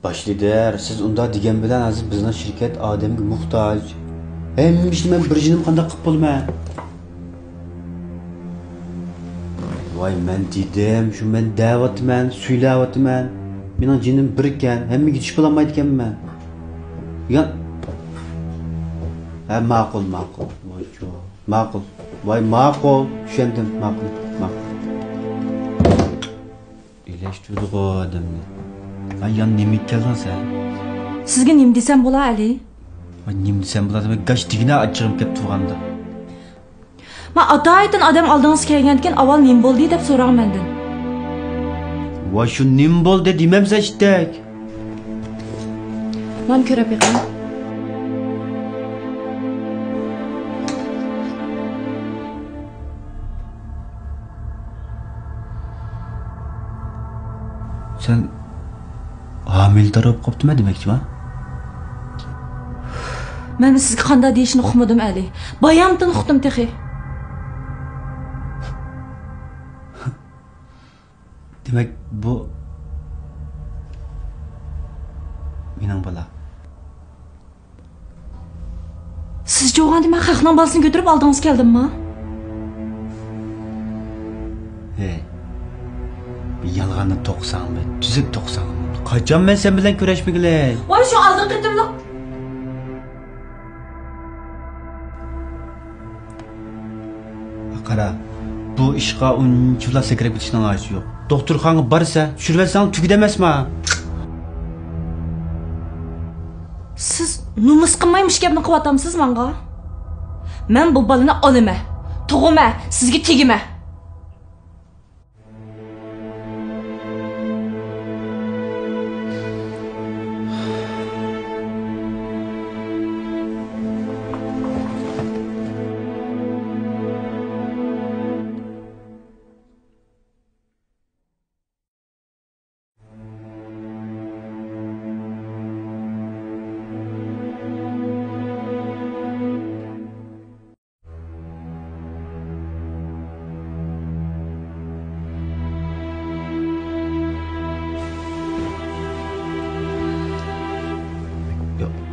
Başlider, siz unda degan bilan hozir bizning shirkat odamga muhtoj. Hem ishni men bir jinim qanday qilib bo'lman? Voy men dedim, shu men da'vatman, suylayapman. Mening jinim bir ekan, hammaga yetish bo'lmaydi ekanman. Ya ha ma'qul. Voy ma'qul. Voy ma'qul, tushundim, ma'qul. İlaçtırdı o adamı. Ay yan nemi keldin sen? Sizge nim desem bola Ali? Ay nim desem bola demek kaç digine açırım kep tuğanda. Ma ataydan adam aldığınız kelgenken aval nim boldu dep sorar mendin. Vay şu nim bol de demem seçtik. Man körep yakan. Sen hamildor bo'lib qoptimi demakchi va? Men sizga qanday deyishni uqmadim Ali. Bayamdan uqdim texi. Demak bu mening bola. Siz jo'g'anda men xalqning bolasini ko'tarib oldingiz keldimmi? He. Bir yalğanı toqsan ben, tüzük toqsan. Kaçam ben sen bilen köreşmekle. Vay şu aldın kıtımlık. Qara, bu işqa unchula sekrep ketishning iloji yo'q. Doktorxonaga borsa, tushirversang tugidamazmi? Siz numus qilmaymish gapni qilatamsiz menga? Men bu balani olaman. Tug'ima, sizga tegima.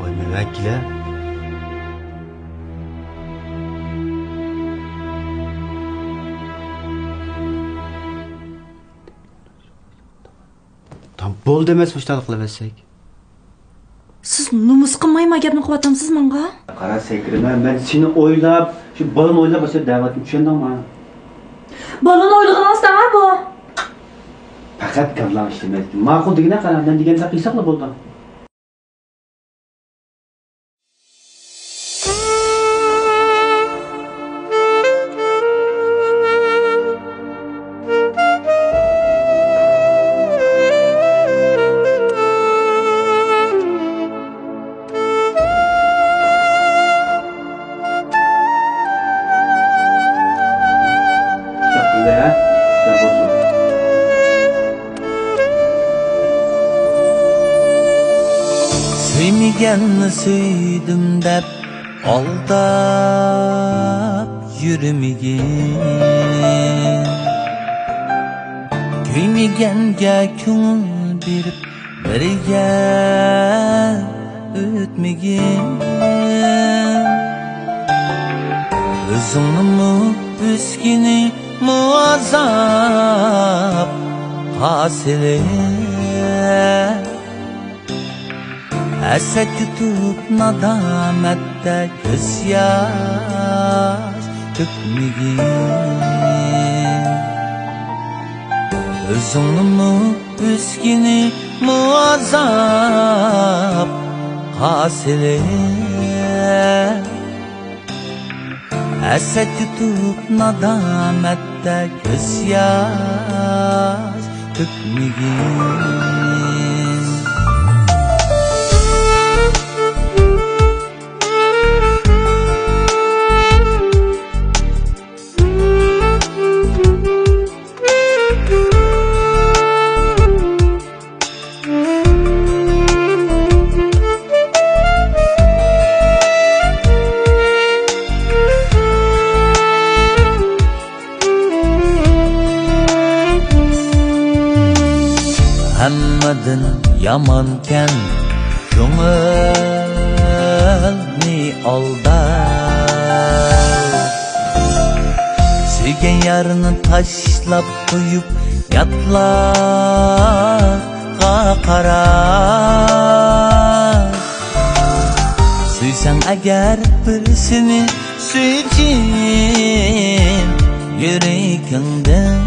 Vay müvekkile. Tam bol demez başladık qilib. Siz numus qilmayma gapni qilatamsiz menga? Qara sekrime, men seni o'ylab, shu balani o'ylab bo'lsa da'vatim tushundingmi? Balani o'ylaganingizda bu. Faqat gaplar ishlamaydi. Ma'qul degina qaramdan deganda qilsaqla bo'ldi. Sevmegenni söyledim dep aldap yürümegin, köymegenge köngül berip birge ötmegin. Özümni mu üskini muazzap hasile, Hasret tutup nadamette göz yaş dökmegin. Özümni mu üskini muazzap hasile, Hasret tutup nadamette göz yaş dökmegin. Hammadan yamanken ko'ngilni aldar. Sevgen yarını taşlap koyup yatlarga qarar. Suysan agar birisini suyjin yüreğinden,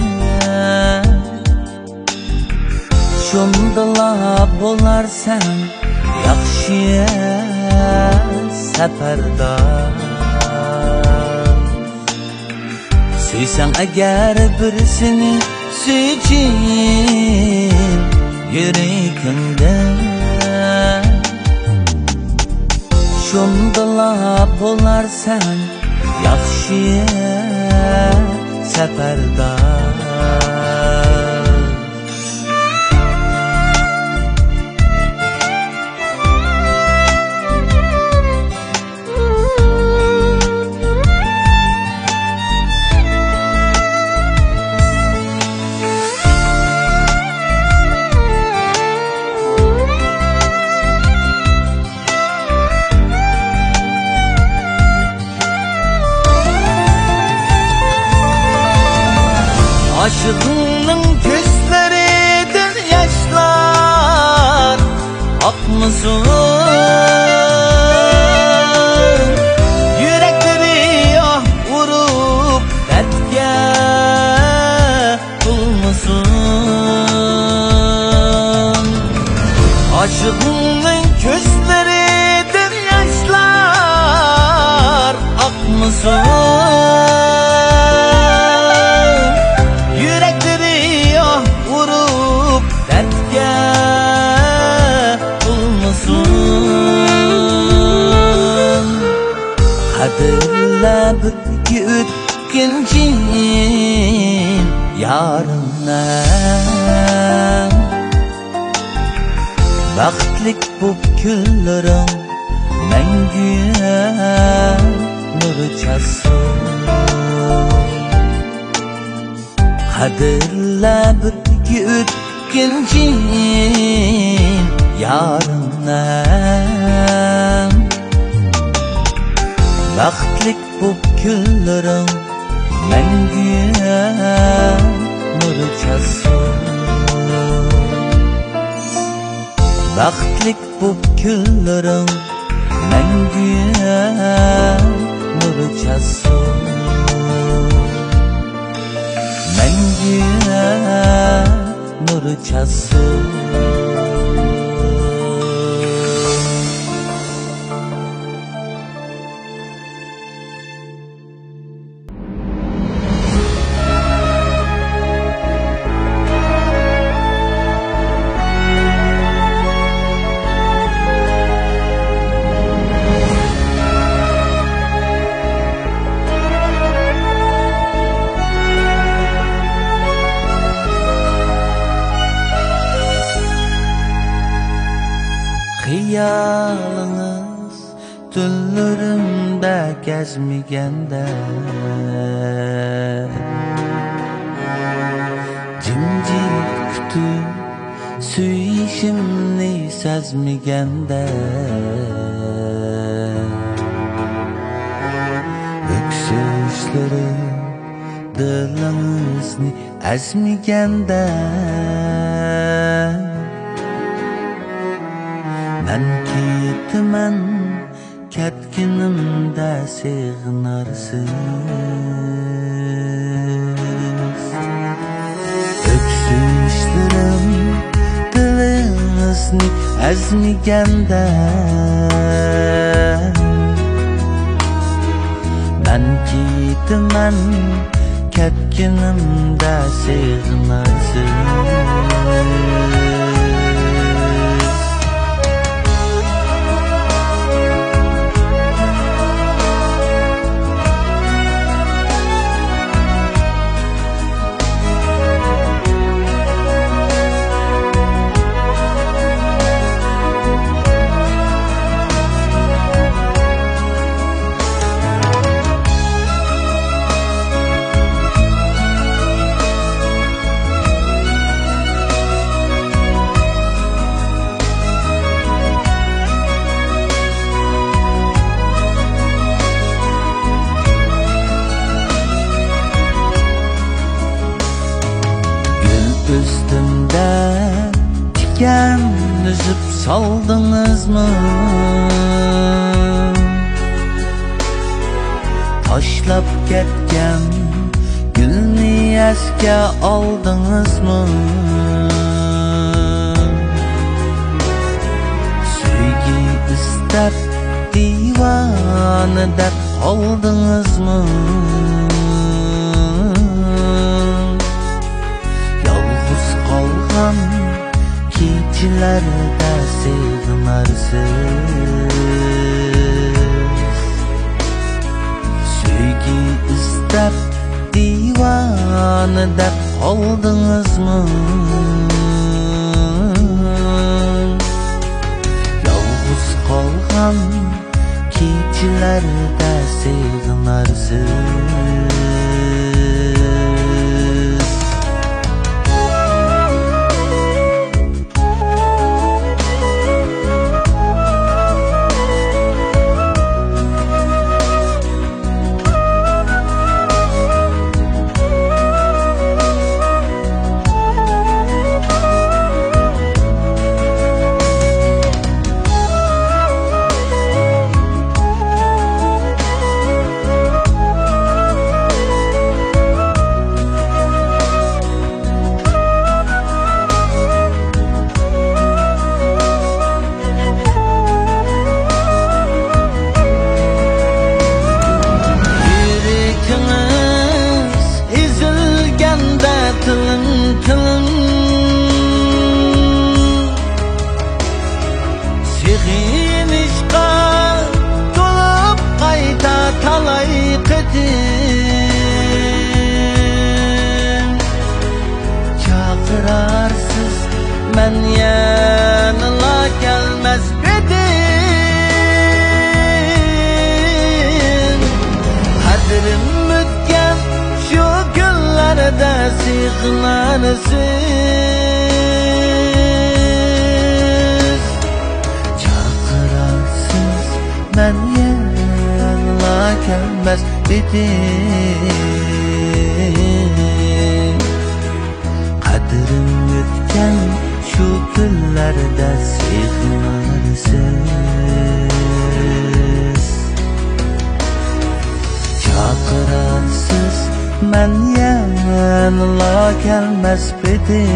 şundala bolarsan yaxshi safardor. Suysan agar birisini suyjin yüreğinden, şundala bolarsan yaxshi safardor. Aşığının gözlerinden yaşlar akmasın. Yürekleri ah vurup dertke bulmasın. Aşığının gözlerinden yaşlar akmasın. Kaderle birge ötkencin yarından, baxtlik bo'p kunlaring mangu nur chaqsin. Kaderle birge ötkencin yarından, baxtlik bo'p kunlaring mangu nur chaqsin. Baxtlik bo'p kunlaring mangu nur chaqsin. Mangu nur chaqsin. Xiyalınız tünlerimde gezmegende, jimjit kutib suyishimni sezmegende, öksüşlerim dilingizni ezmegende, men ketaman ketkinimda sig'inarsiz. Öksüşlerim dilingizni ezmegende, men ketaman ketkinimda sig'inarsiz. üzüp saldınız mı? Taşlap ketken gülni esке aldınız mı? Sevgi istep divanı dep kaldınız mı? Yalnız kalgan keçilerde sığınarsız. Sevgi istep divanı dep kaldınız mı? Yalnız kalgan keçilerde sığınarsız. Çakırarsız men yanıla gelmez bedim. Kadrim mütken şu günlerde sığınarsız. Çakırarsız men yanıla gelmez bedim. Kadrim ötken şu günlerde sığınarsız. Çakırarsız men yanıla gelmez bedim.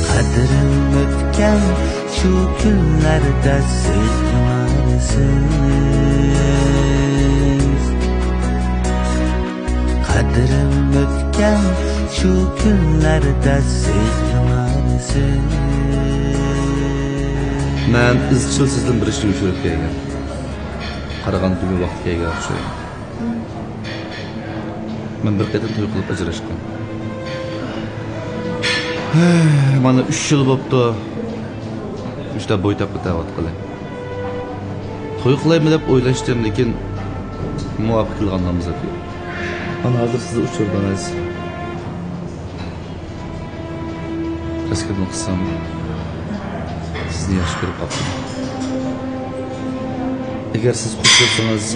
Kadrim ötken şu günlerde sığınarsız. Kadrim ötken şu günlerde sığınarsız. Ben izchil sizden bir işni uçurib kelgan. Qaragan tugun vaqt kelgan o'xshaydi. Men bir qatam to'y qilib ajrashgan. Mana 3 yil bo'pti. Ishda bo'y topib da'vat qilay. To'y qilaymi deb o'ylashdim, lekin muvaffaq qilganimiz yo'q. Ana hozir sizni uchurdingiz. Raskatni qilsam, sizni yaxshi ko'rib qoldim. Agar siz xush bo'lsangiz,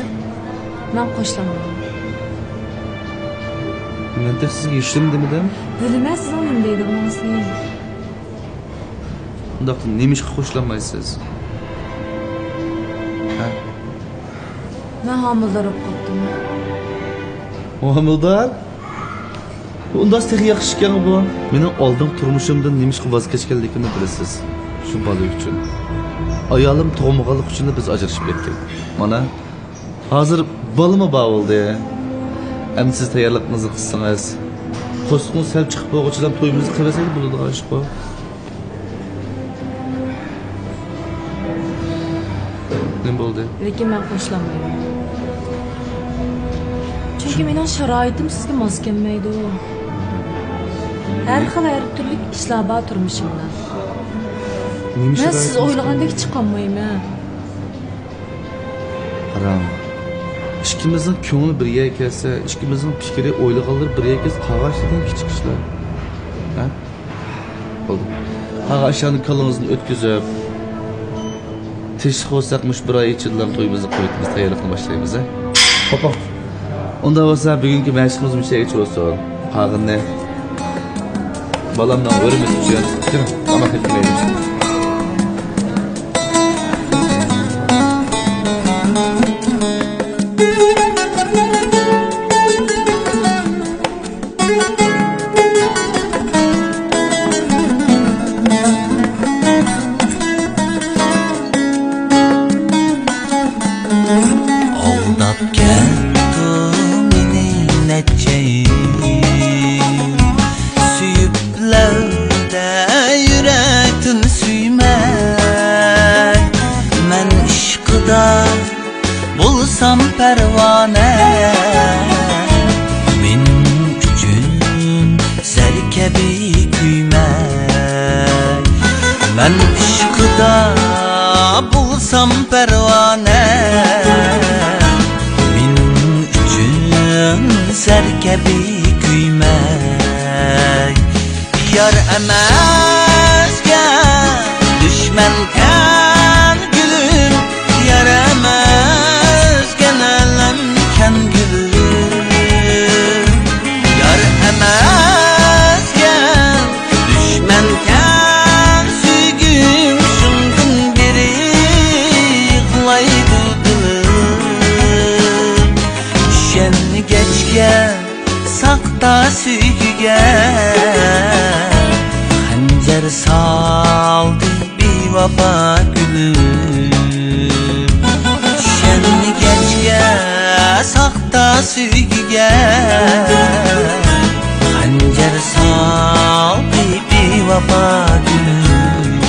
Men qo'shilaman. men de sizga ishim demadim. Bilmezsiz onun deydi bunasını. Unda nima ishga qo'shilmaysiz? Ha? Ben hamildor bo'lib qoldim. Muhammedar? Unda siz yaxshi ekan bu. Mening oldin turmushimdan nima ishga voz kechganligimni bilasiz. Shu bola uchun. Ayolim tug'maganlik uchun biz ajrashib ketdik. Mana hozir balama bo'ldi. Endi siz tayyorliqingizni qilsangiz, qo'shiqni sal chiqib bo'lg'ichidan to'yimizni qilsak bo'ladi aşk bu. Nima bo'ldi? Lekin men qo'shilamayman. Chunki mening sharoitim sizga mos kelmaydi. Har xil har turli ishlar bor turmushimda. Men siz o'ylagandek chiqolmayman. Qarang. İkimizin ko'ngli bir yerga kelsa, ikimizning fikri, o'ylaganlar bir yerga kelsa, qag'ashdan kichik ishlar. Ha? Bo'ldi. Qag'ashani kalongizni o'tkazib, tish qo'saqmish bir oy ichida to'yimizni qo'yib tayyorlikni boshlaymiz, ha? Xo'p. Unda bo'lsa bugungi mashqimiz bir şeyga chiqsin. Qag'inni Balamdan hürmet için. Değil mi? Ama etmeyelim. Aldap ketdi meni netçeyim Süyüplərdə yürektin süymək Mən işqıda bulsam pərvanə Benim üçün zərkəbi küymək Mən işqıda bulsam pərvanə Serkebi küymek Yar emezken Düşmenken gülüm Yar emezken elemken gülüm Yar emezken Düşmenken sügüm Şungun biri yıklaydı gülüm Şenli geçken Sakta sügüge Hancer saldı bir vapa gülüm Şenli geçke sakta sügüge Hancer saldı bir vapa gülüm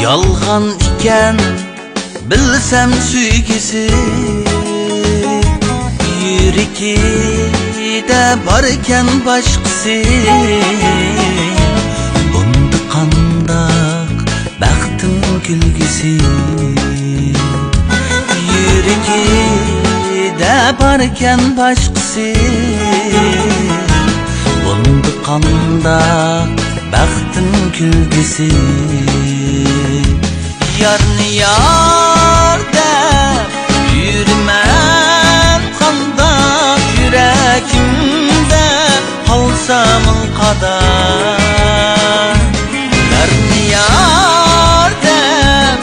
Yalğan iken bilsem süygisi Yüreki de barken başkası Bundu kandak baktın gülgisi Yüreki de barken başkası Bundu kandak baktın gülgisi Yarını yar dep yürümem kandak yüreğimde halsamın kadar Yarını yar dep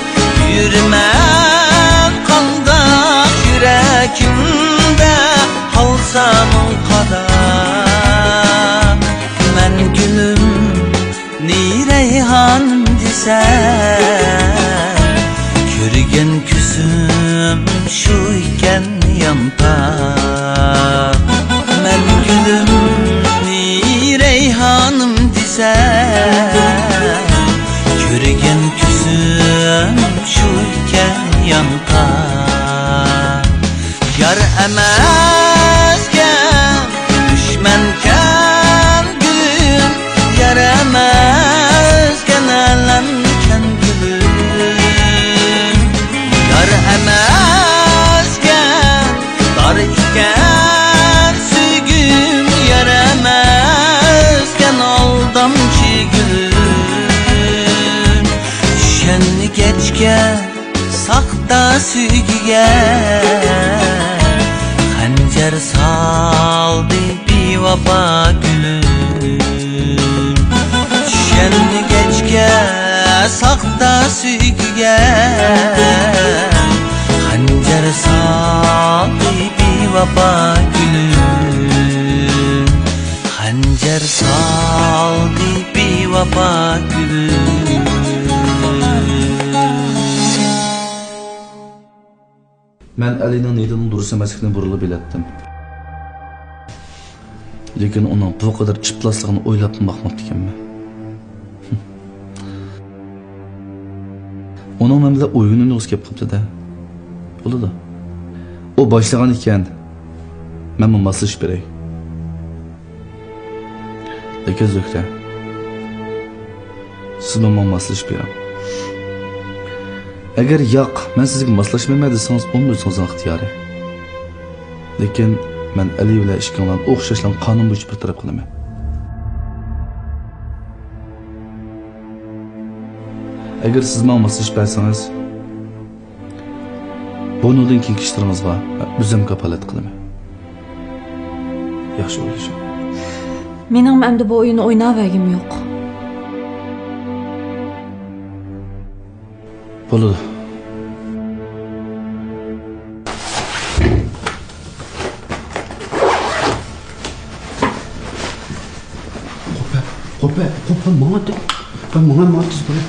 yürümem kandak yüreğimde halsamın kadar Men gülüm ni reyhan desem Körgen küsüm şu iken yantar Men gülüm ni reyhanım desem Körgen küsüm şu iken yantar Yar emezken düşmenken gülüm Yar emezken elemken gülüm Yar emezken dar iken sügüm Yar emezken aldamcı gülüm Şenli geçken sakta sügüge Hancer saldı bir vapa gülüm Şenli geçke sakta sügüge Hancer saldı bir vapa gülüm Hancer saldı bir vapa gülüm Men Ali'nin neyden durus emasligini burilib biletdim. Lekin uning bu qadar chiplasligini o'ylab baxmabdi ekanman. Uning namida o'yinini o'z kelib qoldi-da. Bo'ladi. O boshlagan ekan. Men bu maslash beray. Lekin Zöhre, siz bilan moslashib bering. Agar yo'q, men sizga moslashmayman desangiz, uni o'zingiz ixtiyori. Lekin men Ali bilan ishkanglarni o'xshashlan qonun bo'yicha bir taraf qilaman. Agar siz menga moslashib bersangiz, bundan keyin ishlaringizga o'zim kafolat qilaman. Yaxshi o'ylashing. Mening endi bu o'yinni o'ynavagim yo'q. Bo'ladi. Qo'pa, ma'at. Ben bana ma'at böyle.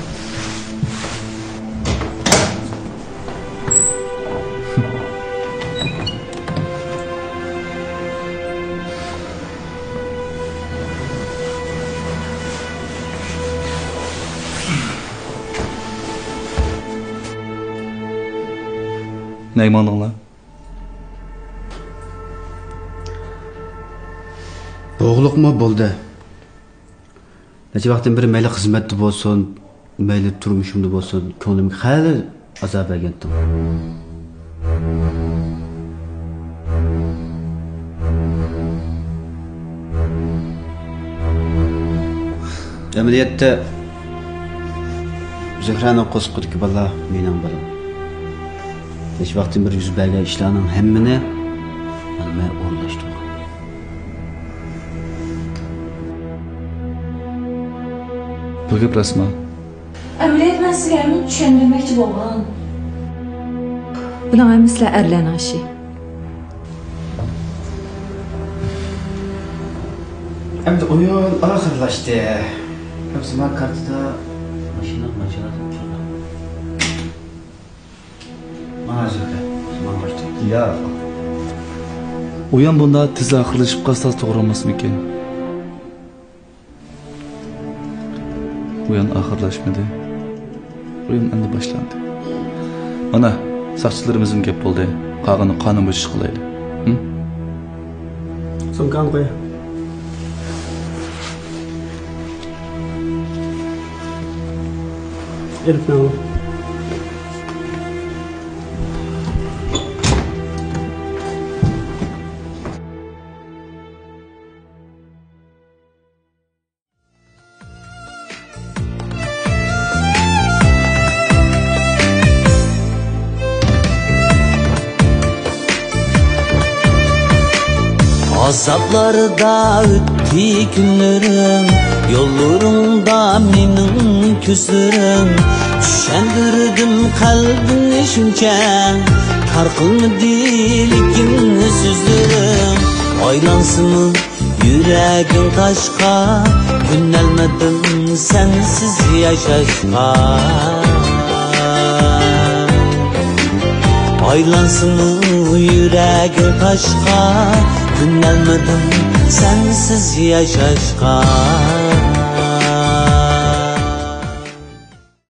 Neymandınlar? Boğuluq mu bo'ldi? Neçe vaqtdan beri mayli xizmatda bo'lsin, mayli turmushimda bo'lsin, ko'nglimga hali azob bergandim. Amaliyotda Zöhraning qo'sqidagi bola mening bolam. Neçe vaqtdan beri yuz bergan ishlarning hammani men o'rlashdim. Bu gap rasmi. Amaliyot men sizga ham tushundirmoqchi bo'lgan. Bular ham sizlar erlarning ishi. Endi o'yin oxirlashdi. Hepsi men kartada mashina turdi. Mana Zöhra, men boshlayman. Ya. O'yin bunda tez oxirlashib qolsa to'g'ri emasmikin? O'yin oxirlashmadi. O'yin endi boshlandi. Mana soqchilarimizning gap bo'ldi. Qog'ini qonun bo'yicha qilaylik. Sumkani qo'y. Elbette. Azaplarda öttü günlerim, yollarında menin küslerim. Düşendirdim kalbini şunca, tarqılmadı lekin sözlerim. Aylansın mı yüreğin taşqa, günelmedim sensiz yaşaşqa. Aylansın mı yüreğin taşqa, günelmedim sensiz yaşaşqa.